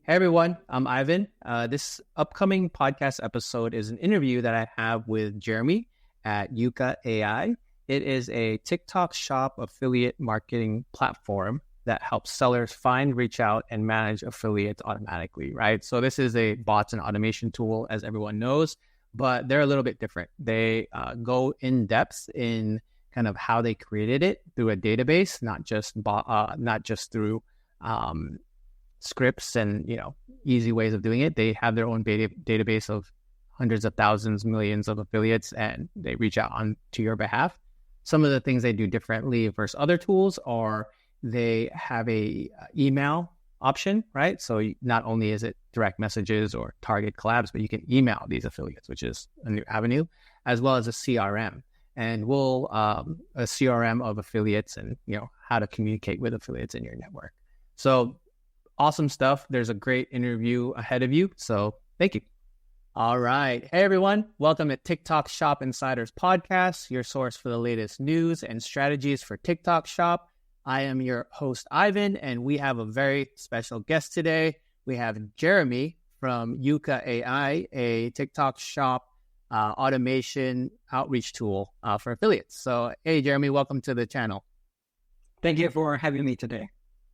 Hey everyone, I'm Ivan. This upcoming podcast episode is an interview that I have with Jeremy at Yuka AI. It is a TikTok shop affiliate marketing platform that helps sellers find, reach out, and manage affiliates automatically, right? So this is a bots and automation tool, as everyone knows, but they're a little bit different. They go in depth in kind of how they created it through a database, not just through scripts and easy ways of doing it. They have their own database of hundreds of thousands, millions of affiliates, and they reach out on to your behalf. Some of the things they do differently versus other tools are they have a email option, right? So not only is it direct messages or target collabs, but you can email these affiliates, which is a new avenue, as well as a CRM. And we'll a CRM of affiliates and how to communicate with affiliates in your network. So awesome stuff. There's a great interview ahead of you. So thank you. All right. Hey, everyone. Welcome to TikTok Shop Insiders Podcast, your source for the latest news and strategies for TikTok Shop. I am your host, Ivan, and we have a very special guest today. We have Jeremy from Yuka AI, a TikTok Shop automation outreach tool for affiliates. So, hey, Jeremy, welcome to the channel. Thank you for having me today.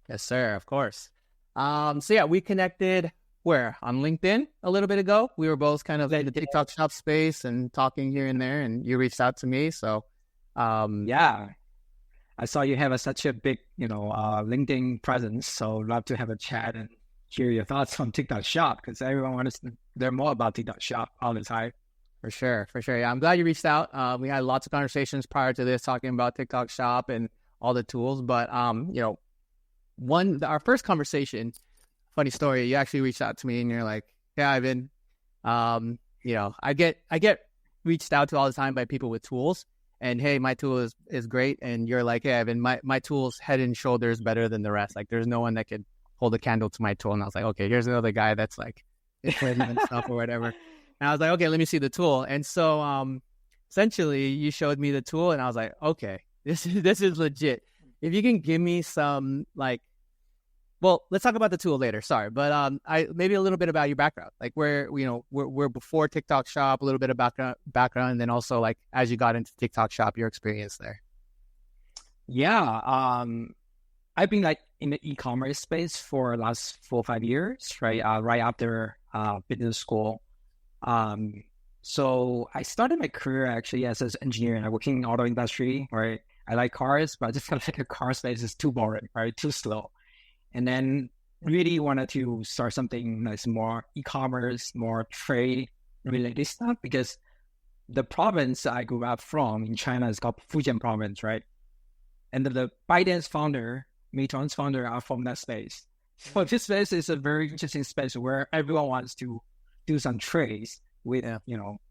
Yes, sir. Of course. We connected where? On LinkedIn a little bit ago. We were both kind of in the TikTok shop space and talking here and there, and you reached out to me. So, yeah, I saw you have such a big, LinkedIn presence. So love to have a chat and hear your thoughts on TikTok shop because everyone wants to learn more about TikTok shop all the time. For sure. Yeah, I'm glad you reached out. We had lots of conversations prior to this talking about TikTok shop and all the tools, but our first conversation, funny story, you actually reached out to me and you're like, "Hey, Ivan, I get reached out to all the time by people with tools, and hey, my tool is great." And you're like, "Hey, Ivan, my tool's head and shoulders better than the rest. Like, there's no one that could hold a candle to my tool." And I was like, "Okay, here's another guy that's like and stuff or whatever." And I was like, "Okay, let me see the tool." And so, essentially, you showed me the tool, and I was like, "Okay, this is legit." If you can give me some let's talk about the tool later. Sorry, but maybe a little bit about your background, like where we're before TikTok Shop, a little bit of background, and then also like as you got into TikTok Shop, your experience there. Yeah, I've been like in the e-commerce space for the last 4 or 5 years, right? Right after business school. So I started my career actually as an engineer, and I working in the auto industry, right? I like cars, but I just felt like the car space is too boring, right? Too slow. And then really wanted to start something that's more e-commerce, more trade-related stuff, because the province I grew up from in China is called Fujian province, right? And the ByteDance founder, Meituan's founder are from that space. So this space is a very interesting space where everyone wants to do some trades with,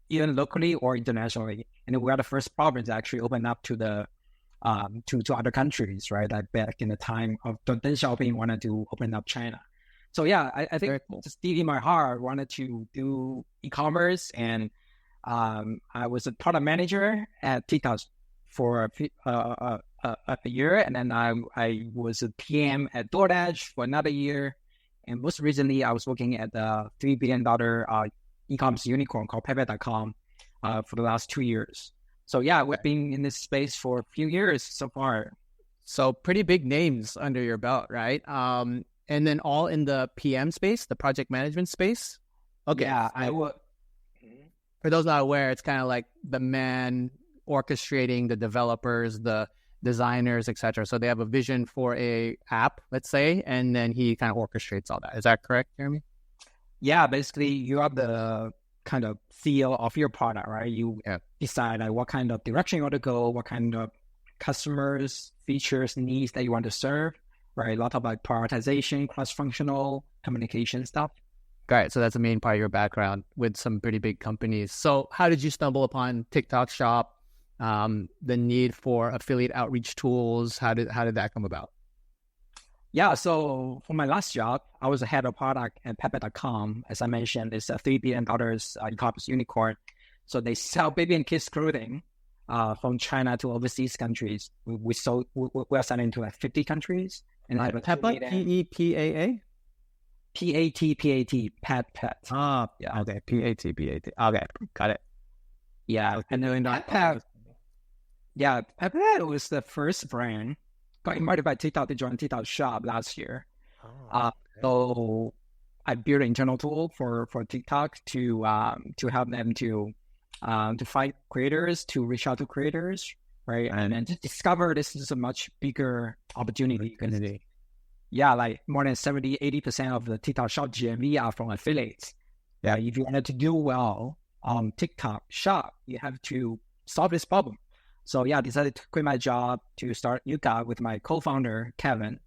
even locally or internationally. And we are the first province to actually open up to the to other countries, right? Like back in the time of Deng Xiaoping wanted to open up China. So yeah, I think just deep in my heart wanted to do e-commerce, and I was a product manager at TikTok for a year, and then I was a PM at DoorDash for another year, and most recently I was working at the $3 billion e-commerce unicorn called Pepe.com for the last 2 years. So yeah, we've been in this space for a few years so far. So pretty big names under your belt, right? And then all in the PM space, the project management space. Okay. Yeah, I would. For those not aware, it's kind of like the man orchestrating the developers, the designers, etc. So they have a vision for a app, let's say, and then he kind of orchestrates all that. Is that correct, Jeremy? Yeah, basically you are the kind of CEO of your product, right? You decide like what kind of direction you want to go, what kind of customers, features, needs that you want to serve, right? A lot of like prioritization, cross-functional communication stuff. Got it. So that's the main part of your background with some pretty big companies. So how did you stumble upon TikTok Shop, the need for affiliate outreach tools? How did that come about? Yeah, so for my last job, I was a head of product at Pepe.com. As I mentioned, it's a $3 billion e-commerce unicorn. So they sell baby and kids clothing from China to overseas countries. We are selling to like 50 countries. And Pepa, P-E-P-A-A? Pat. Ah, Yeah. okay. PAT. Okay, got it. Yeah. And then Pat, was the first brand got invited by TikTok to join TikTok shop last year. Oh, okay. So I built an internal tool for TikTok to help them to find creators, to reach out to creators, right? And then to discover this is a much bigger opportunity. Yeah, like more than 70-80% of the TikTok shop GMV are from affiliates. Yeah, if you wanted to do well on TikTok shop, you have to solve this problem. So yeah, I decided to quit my job to start Yuka with my co-founder, Kevin.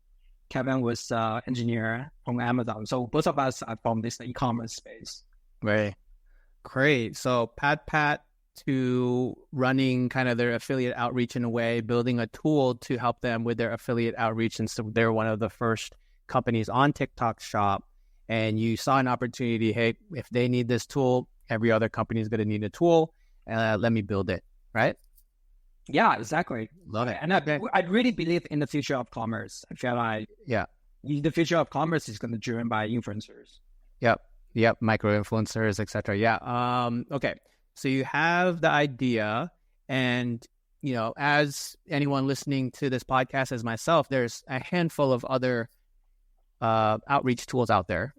Kevin was an engineer from Amazon. So both of us are from this e-commerce space. Right. Great. So Pat to running kind of their affiliate outreach in a way, building a tool to help them with their affiliate outreach. And so they're one of the first companies on TikTok shop. And you saw an opportunity, hey, if they need this tool, every other company is going to need a tool. Let me build it. Right? Yeah, exactly. Love it. And I really believe in the future of commerce. I feel like the future of commerce is going to be driven by influencers. Yep. Micro influencers, etc. Yeah. Okay. So you have the idea, and as anyone listening to this podcast, as myself, there's a handful of other outreach tools out there.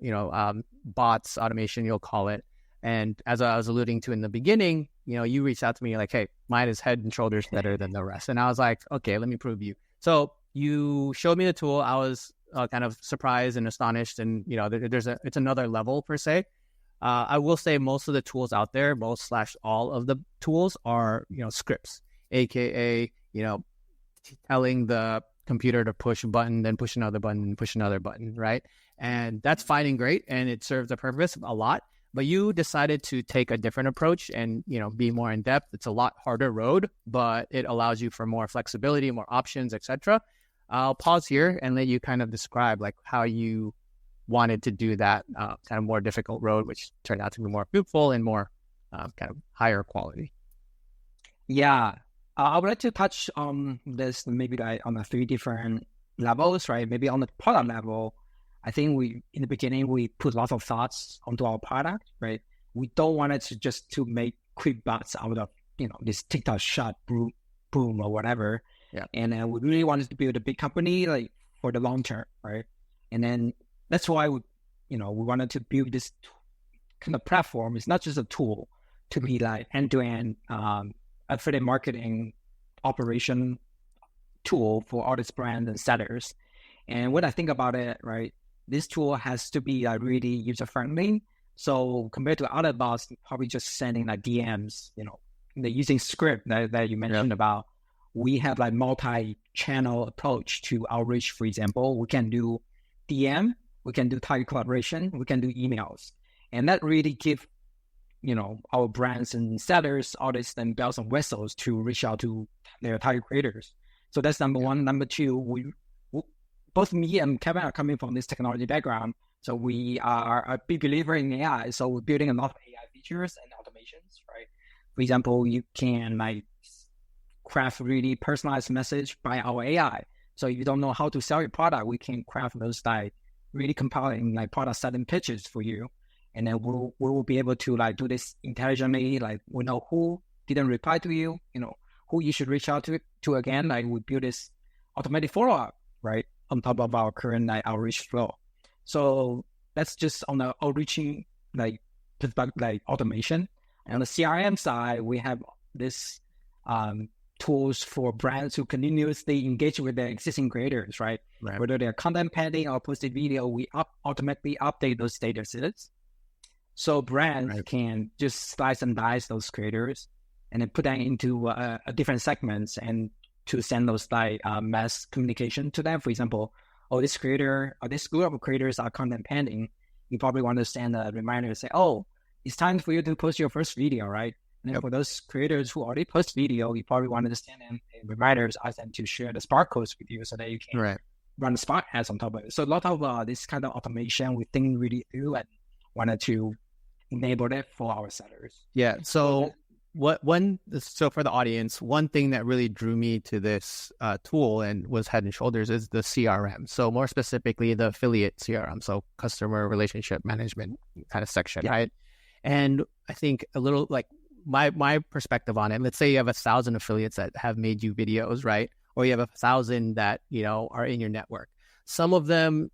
Bots, automation, you'll call it. And as I was alluding to in the beginning, you reached out to me like, hey, mine is head and shoulders better than the rest. And I was like, okay, let me prove you. So you showed me the tool. I was kind of surprised and astonished. And, it's another level per se. I will say most of the tools out there, all of the tools are, scripts, AKA, telling the computer to push a button, then push another button, right? And that's fine and great. And it serves a purpose a lot. But you decided to take a different approach and, be more in depth. It's a lot harder road, but it allows you for more flexibility, more options, etc. I'll pause here and let you kind of describe like how you wanted to do that kind of more difficult road, which turned out to be more fruitful and more kind of higher quality. Yeah, I would like to touch on this maybe like on the 3 different levels, right? Maybe on the product level, I think in the beginning, we put lots of thoughts onto our product, right? We don't want it to make quick bucks out of, this TikTok shot boom or whatever. Yeah. And we really wanted to build a big company like for the long term, right? And then that's why we wanted to build this kind of platform. It's not just a tool to be like end-to-end affiliate marketing operation tool for all these brands and sellers. And when I think about it, right, this tool has to be really user-friendly. So compared to other bots, probably just sending like DMs, using script that you mentioned about, we have like multi-channel approach to outreach. For example, we can do DM, we can do target collaboration, we can do emails. And that really give, our brands and sellers all this then bells and whistles to reach out to their target creators. So that's number one. Number two, both me and Kevin are coming from this technology background. So we are a big believer in AI. So we're building a lot of AI features and automations, right? For example, you can like craft really personalized message by our AI. So if you don't know how to sell your product, we can craft those like really compelling like product selling pitches for you. And then we will be able to like do this intelligently. Like we know who didn't reply to you, who you should reach out to again. Like we build this automatic follow-up, right, on top of our current like outreach flow. So that's just on the outreaching like automation. And on the CRM side, we have this tools for brands who continuously engage with their existing creators, right? Whether they're content pending or posted video, we automatically update those statuses. So brands can just slice and dice those creators and then put them into different segments and to send those like mass communication to them. For example, this creator or this group of creators are content pending. You probably want to send a reminder to say, it's time for you to post your first video, right? And then for those creators who already post video, you probably want to send them reminders, ask them to share the Spark codes with you so that you can run the Spark ads on top of it. So a lot of this kind of automation we think really through and wanted to enable it for our sellers. Yeah. So so for the audience, one thing that really drew me to this tool and was head and shoulders is the CRM. So more specifically, the affiliate CRM, so customer relationship management kind of section, right? And I think a little like my perspective on it. Let's say you have 1,000 affiliates that have made you videos, right? Or you have 1,000 that are in your network. Some of them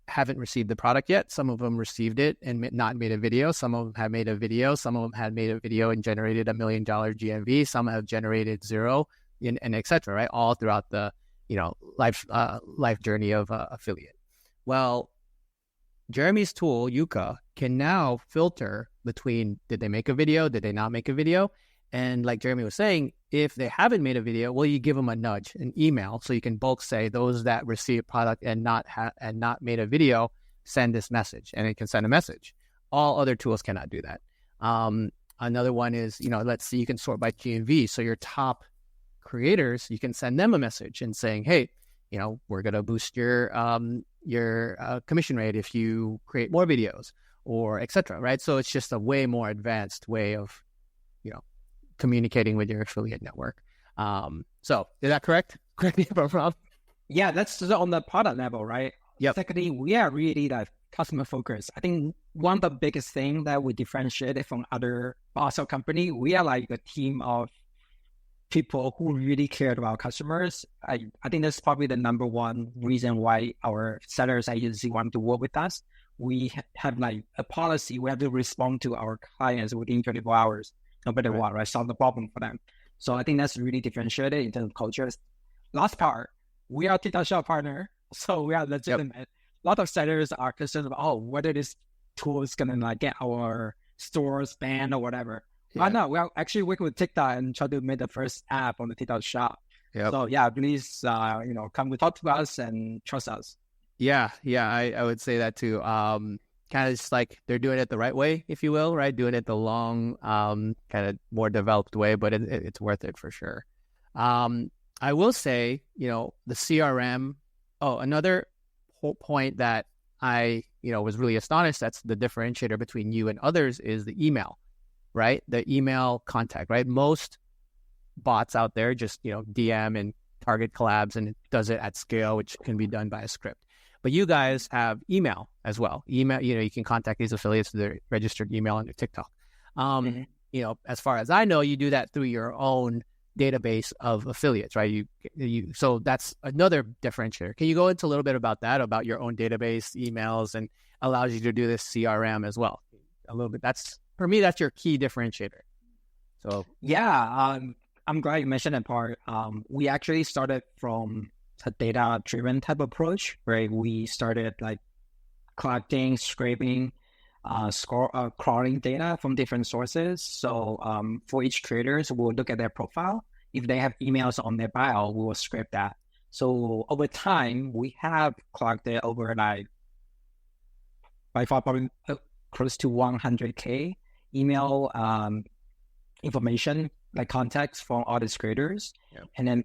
haven't received the product yet. Some of them received it and not made a video. Some of them have made a video. Some of them had made a video and generated $1 million GMV. Some have generated zero, and et cetera, right? All throughout the, life journey of affiliate. Well, Jeremy's tool, Yuka, can now filter between did they make a video, did they not make a video? And like Jeremy was saying, if they haven't made a video, well, you give them a nudge, an email, so you can bulk say those that receive product and not made a video, send this message, and it can send a message. All other tools cannot do that. Another one is, let's see, you can sort by GMV. So your top creators, you can send them a message and saying, hey, we're gonna boost your commission rate if you create more videos, or etc. Right? So it's just a way more advanced way of communicating with your affiliate network. So is that correct? Correct me if I'm wrong. Yeah, that's on the product level, right? Yep. Secondly, we are really like customer focused. I think one of the biggest thing that we differentiate from other also company, we are like a team of people who really cared about customers. I think that's probably the number one reason why our sellers agency want to work with us. We have like a policy. We have to respond to our clients within 24 hours. No matter what, right? Solve the problem for them. So I think that's really differentiated in terms of cultures. Last part, we are TikTok Shop partner, so we are legitimate. Yep. A lot of sellers are concerned about whether this tool is gonna like get our stores banned or whatever. Yeah. No, we are actually working with TikTok and try to make the first app on the TikTok Shop. Yep. So yeah, please come to talk to us and trust us. Yeah, I would say that too. Kind of just like they're doing it the right way, if you will, right? Doing it the long, kind of more developed way, but it's worth it for sure. I will say, the CRM. Oh, another point that I, was really astonished. That's the differentiator between you and others is the email, right? The email contact, right? Most bots out there just, DM and target collabs, and it does it at scale, which can be done by a script. But you guys have email as well. Email, you can contact these affiliates with their registered email on your TikTok. As far as I know, you do that through your own database of affiliates, right? So that's another differentiator. Can you go into a little bit about that, about your own database, emails, and allows you to do this CRM as well? A little bit. For me, that's your key differentiator. So yeah, I'm glad you mentioned that part. We actually started from a data-driven type approach, where we started like collecting, scraping, crawling data from different sources. So for each creators, we'll look at their profile. If they have emails on their bio, we will scrape that. So over time, we have collected over like by far probably close to 100K email information, like contacts from all these creators. Yep. And then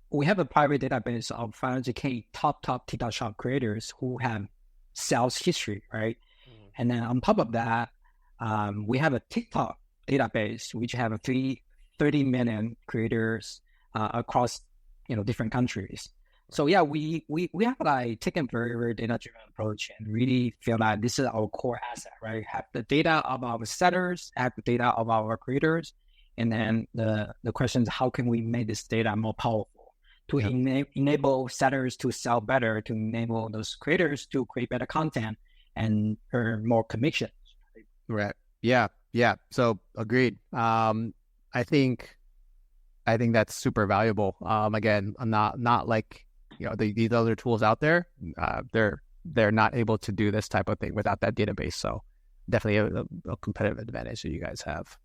we have a private database of 500K top TikTok Shop creators who have sales history, right? Mm-hmm. And then on top of that, we have a TikTok database, which have 30 million creators across, different countries. So yeah, we have like taken a very, very data-driven approach and really feel that this is our core asset, right? Have the data of our sellers, have the data of our creators, and then the question is, how can we make this data more powerful to enable sellers to sell better, to enable those creators to create better content and earn more commissions. Right. Yeah. So agreed. I think that's super valuable. Again, I'm not like, these other tools out there, they're not able to do this type of thing without that database. So definitely a competitive advantage that you guys have.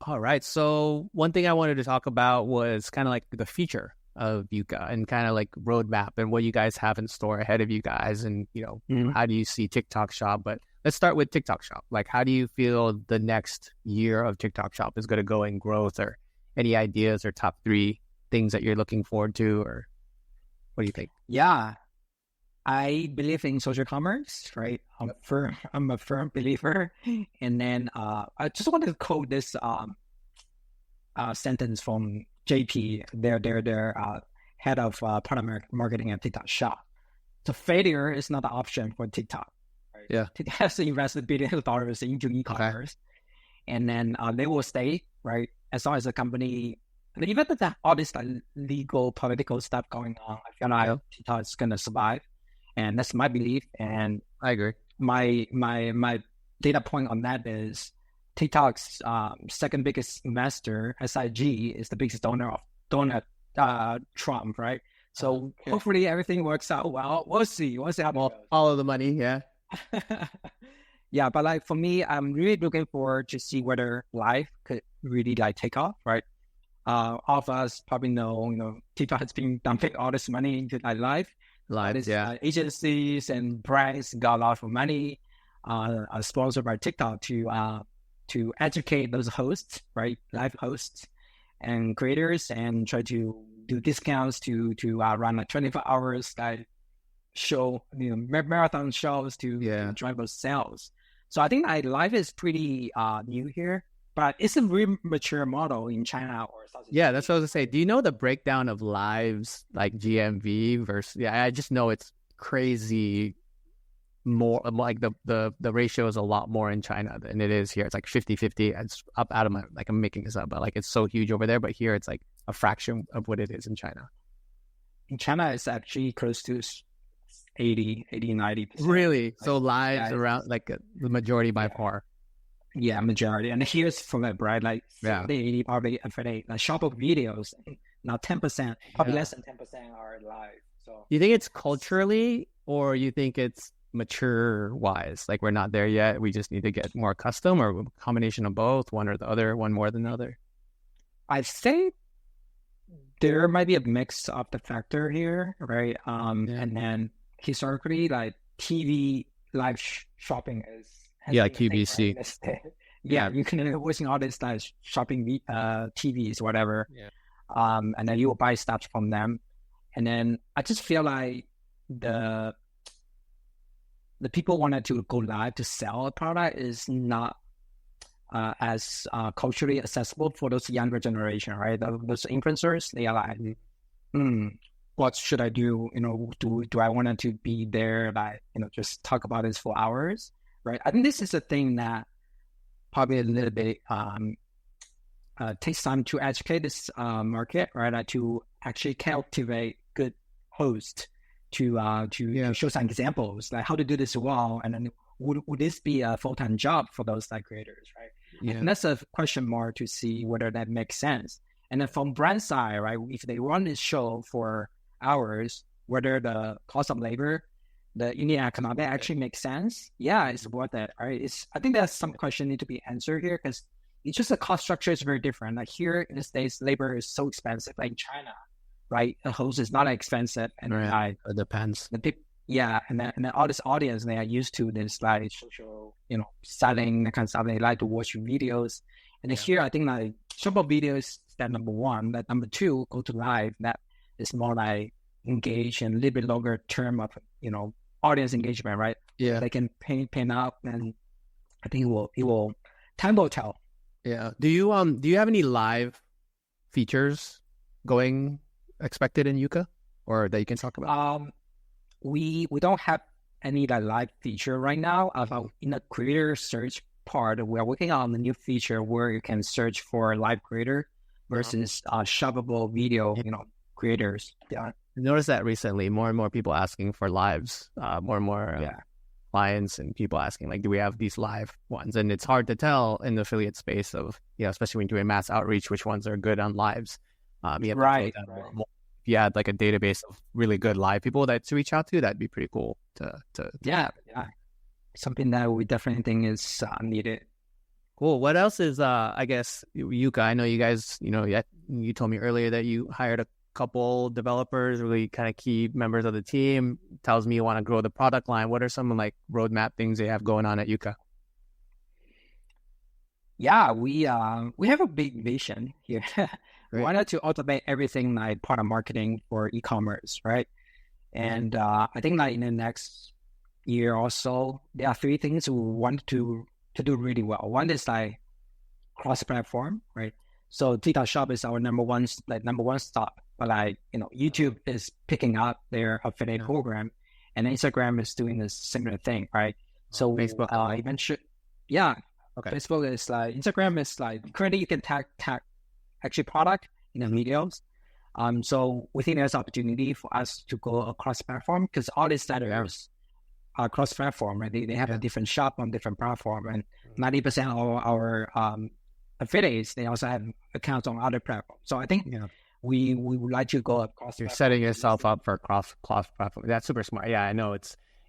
All right. So one thing I wanted to talk about was kind of like the future of Yuka and kind of like roadmap and what you guys have in store ahead of you guys. And, how do you see TikTok Shop? But let's start with TikTok Shop. Like, how do you feel the next year of TikTok Shop is going to go in growth, or any ideas or top 3 things that you're looking forward to, or what do you think? Yeah. I believe in social commerce, right? I'm a firm believer. And then I just wanted to quote this sentence from JP, their head of product marketing at TikTok Shop. So failure is not an option for TikTok. Right? Yeah. TikTok has to invest $1 billion into e-commerce, and then they will stay, right? As long as the company, and even with all this like legal, political stuff going on, I feel like TikTok is gonna survive, and that's my belief. And I agree. My data point on that is TikTok's second biggest investor, SIG, is the biggest donor of Donald Trump, right? So hopefully everything works out well. We'll see. We'll see how it goes. Follow the money, yeah. Yeah, but like for me, I'm really looking forward to see whether live could really like take off, right? All of us probably know, TikTok has been dumping all this money into like live. Agencies and brands got a lot of money, sponsored by TikTok to educate those hosts, right? Live hosts and creators, and try to do discounts to run like 24 hours like show, marathon shows to drive those sales. So I think live is pretty new here, but it's a really mature model in China or Southeast Asia. That's what I was gonna say. Do you know the breakdown of lives like GMV versus? Yeah, I just know it's crazy. More like the ratio is a lot more in China than it is here. It's like 50-50. It's up out of my, like, I'm making this up, but like it's so huge over there. But here it's like a fraction of what it is in China. In China, it's actually close to 90%. Really? Like, so lives around like the majority by far. Yeah, majority. And here's from it, right? Like 80 probably affiliate. Like shop of videos, now 10%, probably less than 10% are live. So you think it's culturally, or you think it's mature wise? Like we're not there yet. We just need to get more accustomed, or a combination of both, one or the other, one more than the other? I'd say there might be a mix of the factor here, right? And then historically, like TV live shopping like QVC. Right? You can watching all this like shopping TVs, whatever. And then you will buy stuff from them. And then I just feel like the people wanted to go live to sell a product is not as culturally accessible for those younger generation, right? Those influencers, they are like, what should I do? Do I want to be there, like, just talk about this for hours, right? I think this is a thing that probably a little bit takes time to educate this market, right? Like to actually cultivate good hosts to show some examples, like how to do this well, and then would this be a full-time job for those like creators, right? And that's a question mark to see whether that makes sense. And then from brand side, right, if they run this show for hours, whether the cost of labor, the unit economics actually makes sense, it's worth it, right? I think there's some question need to be answered here, because it's just the cost structure is very different. Like here in the States, labor is so expensive. Like in China, right, a host is not expensive, and it depends. The people, and then all this audience, they are used to this like social, selling, that kind of stuff. They like to watch videos, and here I think like short video is step number one. That number two, go to live. That is more like engage and a little bit longer term of audience engagement, right? They can paint up, and I think it will time will tell. Do you have any live features going expected in Yuka, or that you can talk about? We don't have any live feature right now. In the creator search part, we are working on a new feature where you can search for live creator versus shoppable video, creators. I noticed that recently, more and more people asking for lives, more and more clients and people asking, like, do we have these live ones? And it's hard to tell in the affiliate space of, especially when doing mass outreach, which ones are good on lives. You have right. More. If you had like a database of really good live people that to reach out to, that'd be pretty cool to something that we definitely think is needed. Cool. What else is I guess Yuka? I know you guys, you told me earlier that you hired a couple developers, really kind of key members of the team. Tells me you want to grow the product line. What are some like roadmap things they have going on at Yuka? We have a big vision here. We wanted to automate everything like product marketing for e-commerce, right? And I think like in the next year or so, there are three things we want to do really well. One is like cross-platform, right? So TikTok Shop is our number one stop, but like YouTube is picking up their affiliate program, and Instagram is doing a similar thing, right? So Facebook. eventually, yeah, Okay. Facebook is like Instagram is like currently you can tag actually product in the videos. So we think there's opportunity for us to go across platform because all these sellers are cross platform, right? They have a different shop on different platform, and 90% of our affiliates they also have accounts on other platforms. So I think we would like to go across. You're setting yourself up for cross platform. That's super smart. Yeah, I know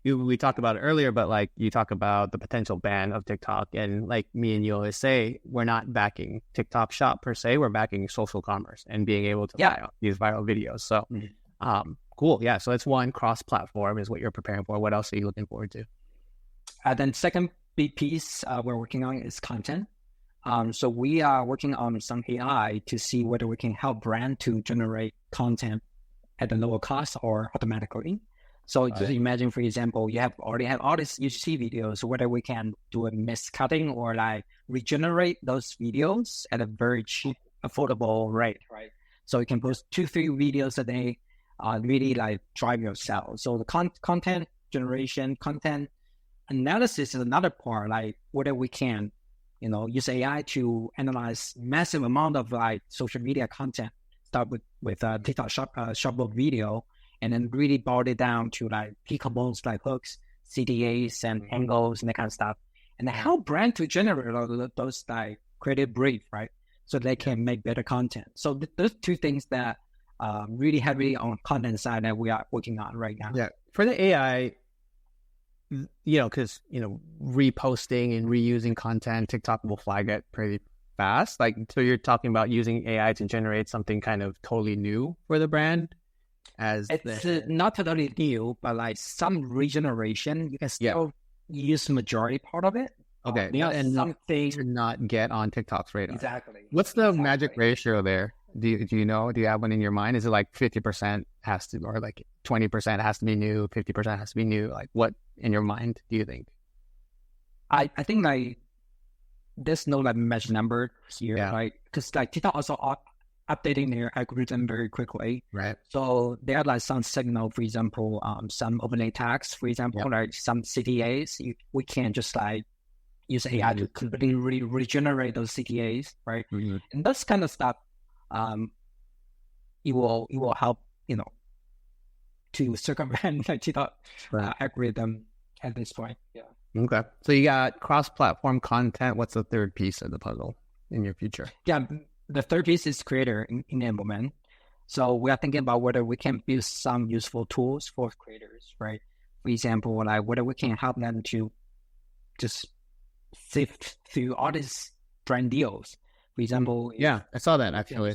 we talked about it earlier, but like you talk about the potential ban of TikTok, and like me and you always say, we're not backing TikTok Shop per se. We're backing social commerce and being able to buy these viral videos. So, cool. Yeah. So that's one, cross platform is what you're preparing for. What else are you looking forward to? Then second big piece we're working on is content. So we are working on some AI to see whether we can help brand to generate content at a lower cost or automatically. So just imagine, for example, you already have all these UGC videos, whether we can do a miscutting or like regenerate those videos at a very cheap, affordable rate, right? So you can post 2-3 videos a day, really like drive your sales. So the content generation, content analysis is another part, like whether we can, use AI to analyze massive amount of like social media content, start with TikTok shop video, and then really boil it down to like key components like hooks, CTAs, and angles and that kind of stuff, and help brand to generate those like creative brief, right? So they can make better content. So those two things that really heavily on content side that we are working on right now. Yeah, for the AI, because reposting and reusing content, TikTok will flag it pretty fast. Like, so you're talking about using AI to generate something kind of totally new for the brand. It's not totally new, but like some regeneration, you can still use the majority part of it. Okay, and something to not get on TikTok's radar. Exactly. What's the magic ratio there? Do you know? Do you have one in your mind? Is it like 50% has to, or like 20% has to be new, 50% has to be new? Like, what in your mind do you think? I think like there's no like magic number here, right? Because like TikTok also updating their algorithm very quickly, right? So there are like some signal, for example, some overlay tags, for example, like some CTAs. We can just like use AI to completely regenerate those CTAs, right? And that's kind of stuff. It will help to circumvent like TikTok algorithm at this point. Yeah. Okay. So you got cross-platform content. What's the third piece of the puzzle in your future? Yeah. The third piece is creator enablement. So we are thinking about whether we can build some useful tools for creators, right? For example, like whether we can help them to just sift through all these brand deals. For example, I saw that actually.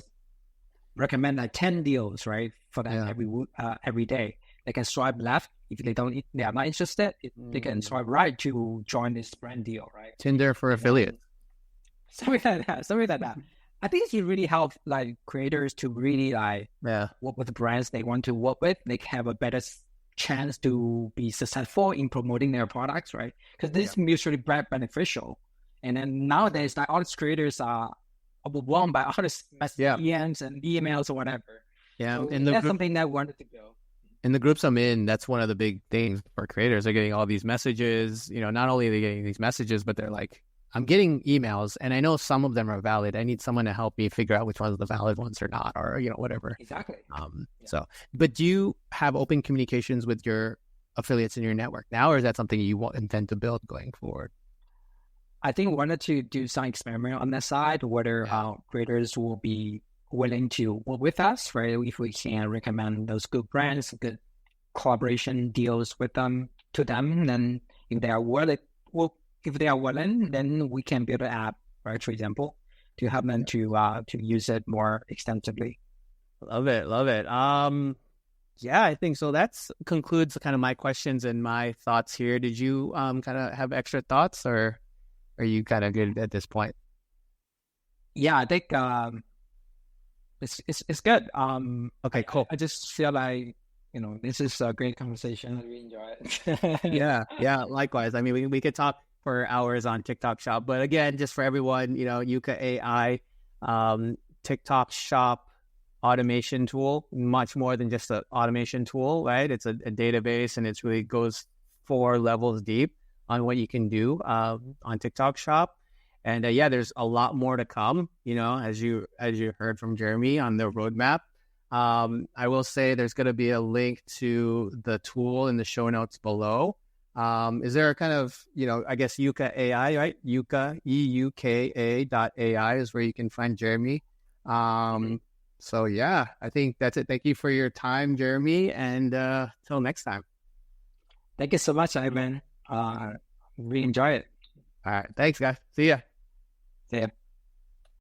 Recommend like 10 deals, right, for them every day. They can swipe left if they are not interested. They can swipe right to join this brand deal, right? Tinder for affiliates. Something like that. I think it really helps like creators to really like work with the brands they want to work with. They have a better chance to be successful in promoting their products, right? Because this is mutually beneficial. And then nowadays, like all these creators are overwhelmed by all these DMs and emails or whatever. Yeah, so that's something that we wanted to go. In the groups I'm in, that's one of the big things for creators. They're getting all these messages. Not only are they getting these messages, but they're like, I'm getting emails, and I know some of them are valid. I need someone to help me figure out which ones are the valid ones or not, or whatever. Exactly. So, but do you have open communications with your affiliates in your network now, or is that something you intend to build going forward? I think we wanted to do some experiment on that side, whether creators will be willing to work with us, right? If we can recommend those good brands, good collaboration deals with them to them, then if they are willing, then we can build an app, right? For example, to help them to use it more extensively. Love it. Yeah, I think so. That concludes kind of my questions and my thoughts here. Did you kind of have extra thoughts, or are you kind of good at this point? Yeah, I think it's good. Okay, cool. I just feel like this is a great conversation. I really enjoy it. Yeah, likewise. I mean, we could talk for hours on TikTok Shop, but again, just for everyone, Yuka AI, TikTok Shop automation tool, much more than just an automation tool, right? It's a database, and it really goes 4 levels deep on what you can do on TikTok Shop. And yeah, there's a lot more to come, as you heard from Jeremy on the roadmap. I will say there's going to be a link to the tool in the show notes below. Is there a kind of, I guess Yuka AI, right? Yuka, EUKA.ai is where you can find Jeremy. So yeah, I think that's it. Thank you for your time, Jeremy. And till next time. Thank you so much, Ivan. Really enjoy it. All right. Thanks, guys. See ya. See ya.